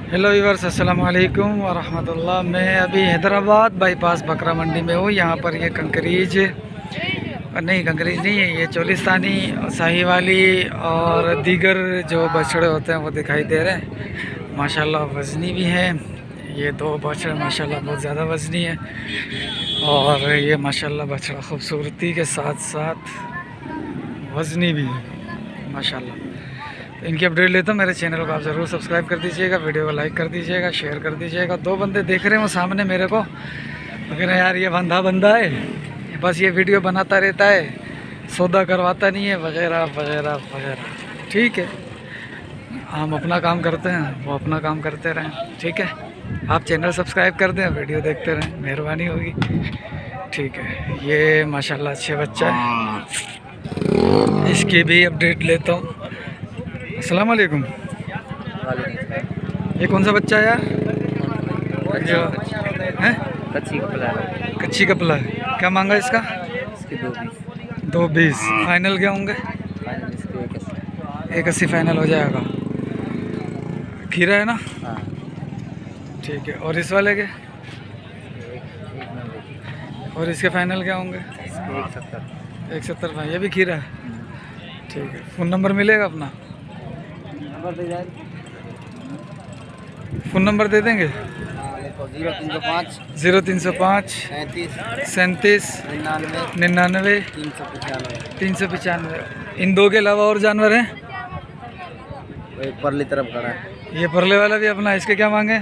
Hello viewers, अस्सलाम वालेकुम व रहमतुल्लाह। मैं अभी हैदराबाद बाईपास बकरा मंडी में हूँ। यहाँ पर ये कंकरीज नहीं है, ये चोलिस्तानी, साहीवाली और दीगर जो बछड़े होते हैं वो दिखाई दे रहे हैं। माशाल्लाह वज़नी भी हैं ये दो बछड़े, माशाल्लाह बहुत ज़्यादा वज़नी है। और ये माशाल्लाह बछड़ा खूबसूरती के साथ साथ वज़नी भी है माशाल्लाह। इनकी अपडेट लेता हूँ। मेरे चैनल को आप ज़रूर सब्सक्राइब कर दीजिएगा, वीडियो को लाइक कर दीजिएगा, शेयर कर दीजिएगा। दो बंदे देख रहे हैं वो सामने मेरे को, मगर यार ये बंदा है, बस ये वीडियो बनाता रहता है, सौदा करवाता नहीं है वगैरह वगैरह वगैरह। ठीक है, हम अपना काम करते हैं, वो अपना काम करते रहें। ठीक है, आप चैनल सब्सक्राइब कर दें, वीडियो देखते रहें, मेहरबानी होगी। ठीक है, ये माशाल्लाह अच्छे बच्चा है, इसकी भी अपडेट लेता हूँ। अस्सलाम वालेकुम। ये कौन सा बच्चा है यार? जो है कच्ची कपला है। क्या मांगा इसका? इसके 220। 220 फाइनल क्या होंगे? 180 फाइनल हो जाएगा। खीरा है ना? हाँ। ठीक है, और इस वाले के? और इसके फाइनल क्या होंगे? 170 भाई, ये भी खीरा है। ठीक है, फ़ोन नंबर मिलेगा अपना? फ़ोन नंबर दे देंगे? 0305 37 99 395। इन दो के अलावा और जानवर हैं? एक परली तरफ खड़ा है। ये परले वाला भी अपना, इसके क्या मांगे?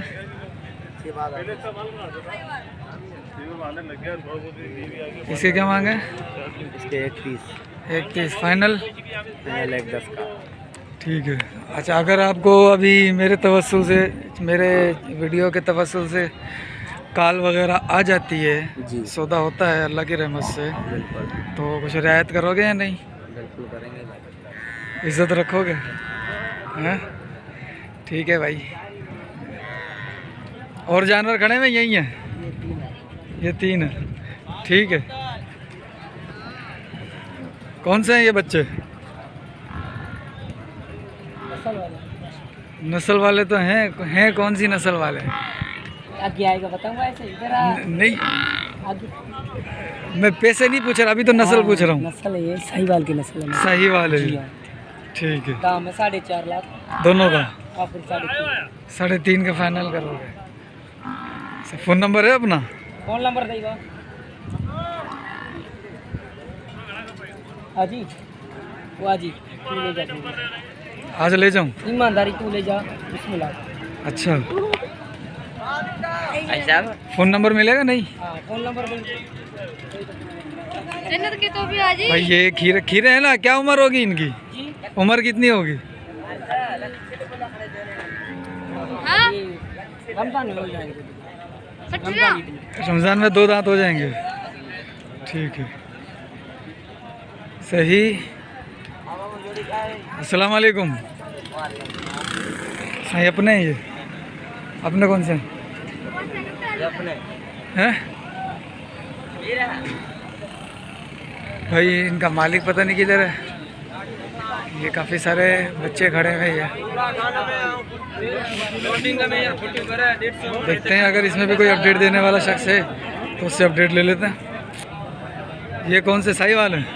इसके क्या मांगे? इसके 31 फाइनल 110 का। ठीक है। अच्छा, अगर आपको अभी मेरे तवस्सुल से, मेरे वीडियो के तवस्सुल से कॉल वगैरह आ जाती है, जी, सौदा होता है अल्लाह की रहमत से, बिल्कुल तो कुछ रियायत करोगे या नहीं? बिल्कुल करेंगे। इज़्ज़त रखोगे? हैं? ठीक है भाई। और जानवर खड़े में यही हैं? ये 3 है। ठीक है, कौन से हैं ये बच्चे? नस्ल वाले तो हैं कौन सी नस्ल वाले? आगे आएगा बताऊंगा। ऐसे इधर नहीं, आगे मैं पैसे नहीं पूछ रहा, अभी तो नस्ल पूछ रहा हूँ। नस्ल है ये, साहीवाल की नस्ल है। साहीवाल है। जी हाँ। ठीक है, दाम है 4.5 लाख दोनों का? और फिर 3.5। 3.5 का फाइनल करोगे? फ़ोन नंबर है अपना? फोन नंबर देगा हाजी, वो हाजी तू ले जा, आज ले जाऊँ? ईमानदारी तू ले जा। बिस्मिल्लाह। अच्छा, ऐसा फ़ोन नंबर मिलेगा नहीं? हाँ, फोन नंबर दे। जन्नत की तो भी आजी। भाई ये खीरे है ना, क्या उम्र होगी इनकी? जी उम्र कितनी होगी? हाँ? रमजान में हो जाएंगे। रमज़ान में 2 दांत हो जाएंगे। ठीक है, सही। अस्सलाम वालेकुम। सही अपने हैं ये? अपने कौन से हैं? भाई इनका मालिक पता नहीं किधर है। ये काफ़ी सारे बच्चे खड़े हुए हैं। देखते हैं अगर इसमें भी कोई अपडेट देने वाला शख्स है तो उससे अपडेट ले लेते हैं। ये कौन से साहीवाल हैं?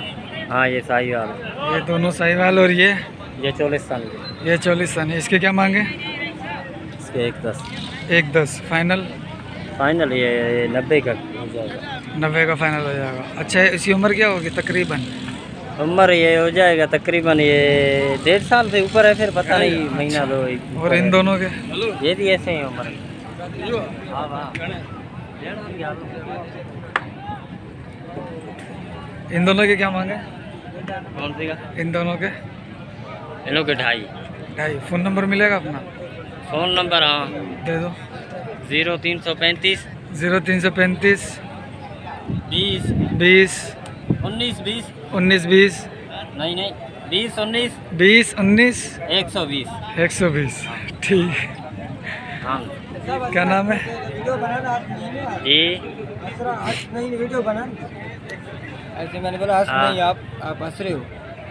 हाँ, ये साहीवाल। ये दोनों साहीवाल। और ये 40 साल। इसके क्या मांगे? इसके 110 110 फाइनल? फाइनल ये 90 का हो जाएगा। 90 का फाइनल हो जाएगा। अच्छा, इसकी उम्र क्या होगी तकरीबन? उम्र ये हो जाएगा तकरीबन ये 1.5 साल से ऊपर है, फिर पता नहीं महीना दो। और इन दोनों के? ये भी ऐसे ही उम्र। इन दोनों के क्या मांगे? कौन सी का? इन दोनों के? इन लोग के 2.5। फ़ोन नंबर मिलेगा अपना? फ़ोन नंबर हाँ दे दो। 0335 0335 20 20 19 20 19 20 नहीं 20 19 20 19 120। 120। ठीक, हाँ क्या नाम है? जी। वीडियो बना ऐसे मैंने बोला हंस नहीं, आप हंस रहे हो।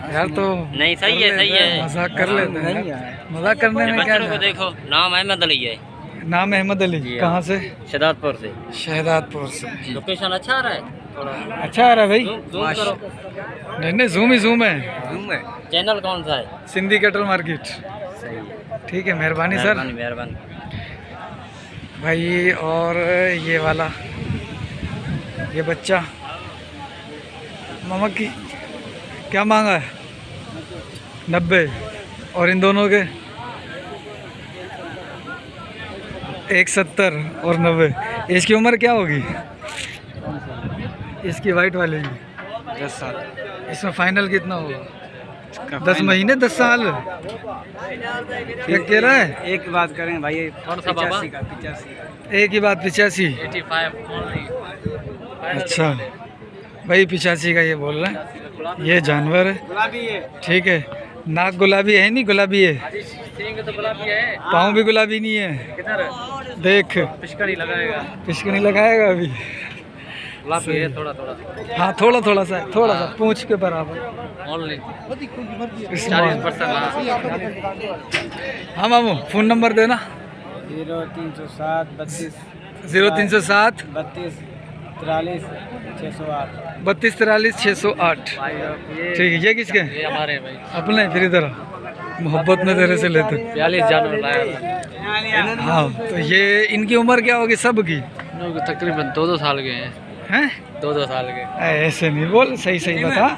यार तो नहीं, सही है, सही है। मजाक कर लेते हैं नहीं यार। यार। मजाक करने में क्या बच्चों को देखो, नाम अहमद अली है। नाम अहमद अली। जी, कहाँ से? शहदादपुर से। शहदादपुर से। लोकेशन अच्छा आ रहा है थोड़ा? अच्छा आ रहा है भाई। जूम करो। नहीं नहीं, जूम ही जूम है। चैनल कौन सा है? Sindhi cattle market. सही है, ठीक है, मेहरबानी सर। मेहरबानी। भाई और ये वाला, ये बच्चा मामा की क्या मांगा है? 90। और इन दोनों के 170 और 90। इसकी उम्र क्या होगी? इसकी वाइट वाले की 10 साल। इसमें फाइनल कितना होगा? 10 महीने 10 साल। क्या कह रहा है? एक बात करें भाई, कौन सा बाबा? 85 का 85 का। एक ही बात 85। 85 अच्छा भाई 85 का ये बोल रहे हैं। ये जानवर है, गुलाबी है। ठीक है। नाक गुलाबी है नहीं? गुलाबी है। तो गुलाबी है। पाँव भी गुलाबी नहीं है। किधर देख, पिचकारी लगाएगा? पिचकनी लगाएगा अभी। गुलाबी है थोड़ा थोड़ा। हाँ थोड़ा थोड़ा सा, थोड़ा सा पूंछ के बराबर। Only small. 40%। हाँ मामू, फ़ोन नंबर देना। 0307 32 0307 32 43 608। 32 43 608। ठीक है। ये किसके? ये हमारे हैं भाई। अपने? फिर इधर आ। मोहब्बत में तेरे से लेते। 42 जानवर लाया था। हाँ तो ये इनकी उम्र क्या होगी सब की? इनको तकरीबन 2-2 साल के हैं। हैं? 2-2 साल के। ऐसे नहीं बोल, सही सही बता।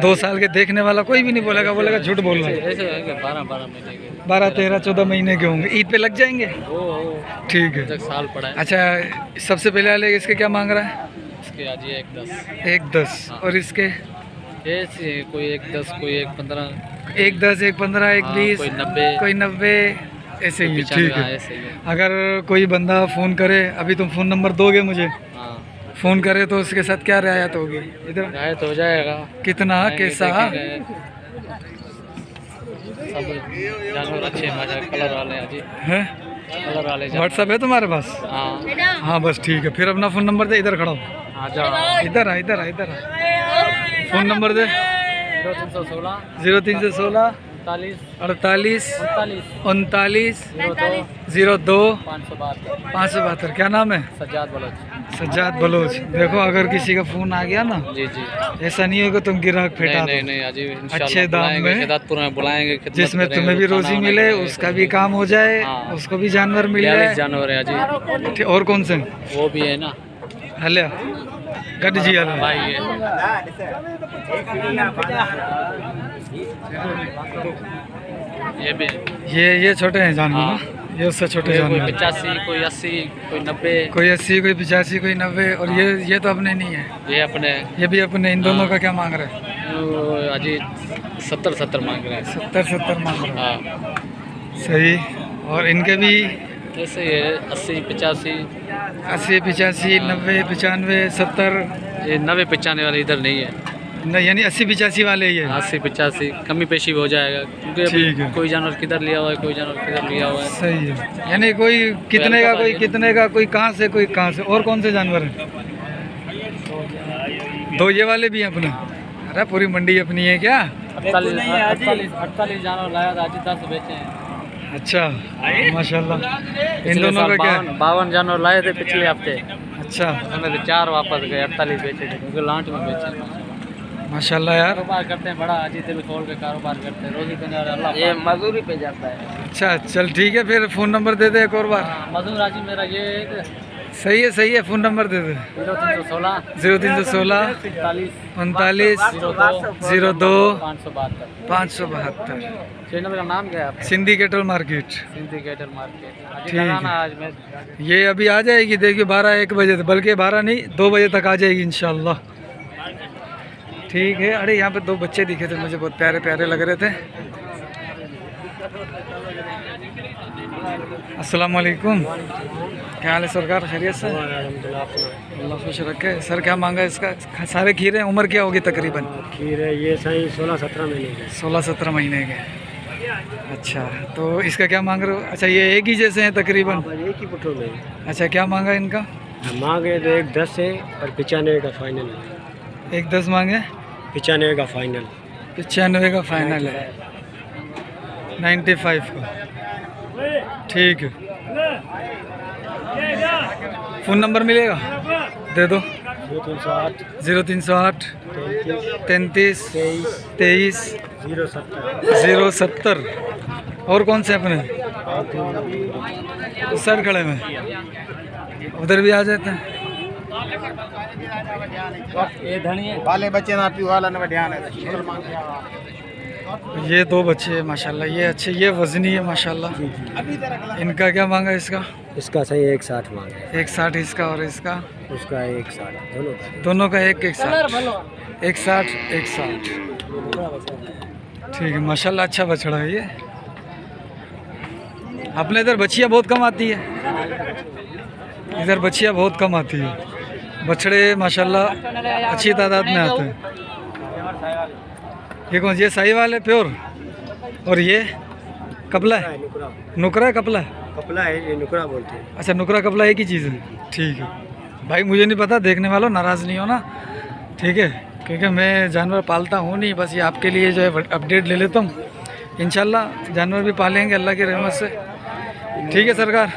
2 साल के देखने वाला कोई भी नहीं बोलेगा, बोलेगा झूठ बोल रहा है। ऐसे होंगे 12-12 महीने के। 12 13 14 महीने के होंगे। ईद पे लग जाएंगे। ठीक है। तक साल पड़ा है। अच्छा, सबसे पहले वाले इसके क्या मांग रहा है? इसके आज ये 1-10। 1-10। और इसके? ऐसे कोई 1-10, कोई 1-15, 1-10, 1-15, 1-20, कोई 90, कोई 90, ऐसे ही। 95। ठीक है। ऐसे ही है। अगर कोई बंदा फ़ोन करे, अभी तुम फ़ोन नंबर दोगे मुझे, हाँ, फ़ोन करे तो उसके साथ क्या रियायत होगी? इधर रायत हो जाएगा। कितना, आएंगे, कैसा? देखेंगे। सब जानवर अच्छे मजा कलर वाले हैं जी। है? कलर वाले जानवर। व्हाट्सअप है तुम्हारे पास? हाँ हाँ बस ठीक है। फिर अपना फ़ोन नंबर दे। इधर खड़ा हो। आ जाओ। इधर आ, इधर आ, इधर आ। फ़ोन नंबर दे। 0316 0316 48 48 39 39 02 02 572। 572। क्या नाम है? सज्जाद बलोच। सज्जाद बलोच। देखो अगर किसी का फ़ोन आ गया ना, जी जी। ऐसा नहीं होगा तुम ग्राहक नहीं फेटा नहीं दो। नहीं अजी, इंशाल्लाह अच्छे दाम बुलाएंगे, में, शहदादपुर में बुलाएंगे, खिदमत जिसमें करेंगे, तुम्हें भी खाना रोजी वाना मिले, खिलाएंगे। उसका भी काम हो जाए, हाँ। उसको भी जानवर मिल 42 जाए। जानवर है अजी। ठीक, और कौन से? वो भी है ना हले गड जी हले। भाई है। ये भी है। ये छोटे हैं जानवर ना? हाँ। ये उससे छोटे कोई जानवर। 85, कोई 80, कोई 90। कोई 80, कोई 85, कोई 90। और ये तो अपने नहीं है। ये अपने ये भी अपने। इन दोनों हाँ। का क्या मांग रहे हैं? अजी 70 मांग रहे हैं। 70 मांग रहे हैं। हाँ सही। और इनके भी ऐसे ही है 80 85। 80 85 90 95 70। ये 90 95 वाले इधर नहीं है। नहीं यानी 80 85 वाले ही है। 80 85 कमी पेशी भी हो जाएगा, क्योंकि अभी ठीक है। कोई जानवर किधर लिया हुआ है, कोई जानवर किधर लिया हुआ है। सही है। यानी कोई कितने का, कोई कितने का, कोई कहाँ से, कोई कहाँ से। और कौन से जानवर हैं? 2 ये वाले भी हैं अपने? अरे पूरी मंडी अपनी है क्या? 48 जानवर लाया था, आज 10 बेचे हैं। अच्छा माशाल्लाह। इन दोनों का क्या? 52 जानवर लाए थे पिछले हफ्ते, अच्छा उसमें से 4 वापस गए, 48 बेचे थे, क्योंकि लांच में बेचे। माशाल्लाह यार। कारोबार करते हैं बड़ा, अजी दिल खोल के कारोबार करते हैं, रोजी देने वाले अल्लाह। ये मजदूरी पे जाता है। अच्छा चल ठीक है, फिर फ़ोन नंबर दे दे एक और बार। मजदूर अजी मेरा ये सही है, सही है। फ़ोन नंबर दे दे। 0316 0316 45 45 02 572। 572। चैनल का नाम क्या है आपका? Sindhi cattle market. Sindhi cattle market. ठीक ठीक है है। आज मैं ये अभी आ जाएगी, देखिए 12-1 बजे, बल्कि 12 नहीं 2 बजे तक आ जाएगी इंशाल्लाह। ठीक है। अरे यहाँ पे 2 बच्चे दिखे थे मुझे, बहुत प्यारे प्यारे लग रहे थे। अस्सलाम वालेकुम। क्या हाल है सरकार? खैरियत से? अल्लाह खुश रखे। सर क्या मांगा इसका? सारे खीरे हैं। उम्र क्या होगी तकरीबन? खीर है ये सही 16-17 महीने के। 16-17 महीने के। अच्छा तो इसका क्या मांग रहे हो? अच्छा ये एक ही जैसे हैं तकरीबन? एक ही पुटो में अच्छा क्या मांगा इनका? मांगे तो 1-10 है और 95 का फाइनल है। 1-10 मांगे, 95 का फाइनल। 95 का फाइनल है। 95 का। ठीक है। फ़ोन नंबर मिलेगा? दे दो। 0308 0308 33 23 070। और कौन से अपने उस साइड खड़े में, उधर भी आ जाते हैं। ये धनिया वाले बच्चे ना पी वाला ना ध्यान है। ये दो बच्चे हैं माशाल्लाह, ये अच्छे, ये वजनी है माशाल्लाह। इनका क्या मांगा इसका? इसका सही 160 मांग रहे 160 इसका और इसका, हैं, उसका 160 दोनों का। दोनों का 160 160 160। ठीक है माशाल्लाह, अच्छा बछड़ा है ये। अपने इधर बछिया बहुत कम आती है, इधर बछिया बहुत कम आती है, बछड़े माशाल्लाह अच्छी तादाद में आते हैं। ये कौन, ये साहिवाल है प्योर, और ये कपला है, नुकरा है कपला है? कपला है, ये नुकरा बोलते हैं। अच्छा नुकरा कपला एक ही चीज़ है। ठीक है भाई, मुझे नहीं पता, देखने वालों नाराज़ नहीं होना, ठीक है, क्योंकि मैं जानवर पालता हूँ नहीं, बस ये आपके लिए जो है अपडेट ले लेता हूँ। इंशाल्लाह जानवर भी पालेंगे अल्लाह की रहमत से। ठीक है सरकार।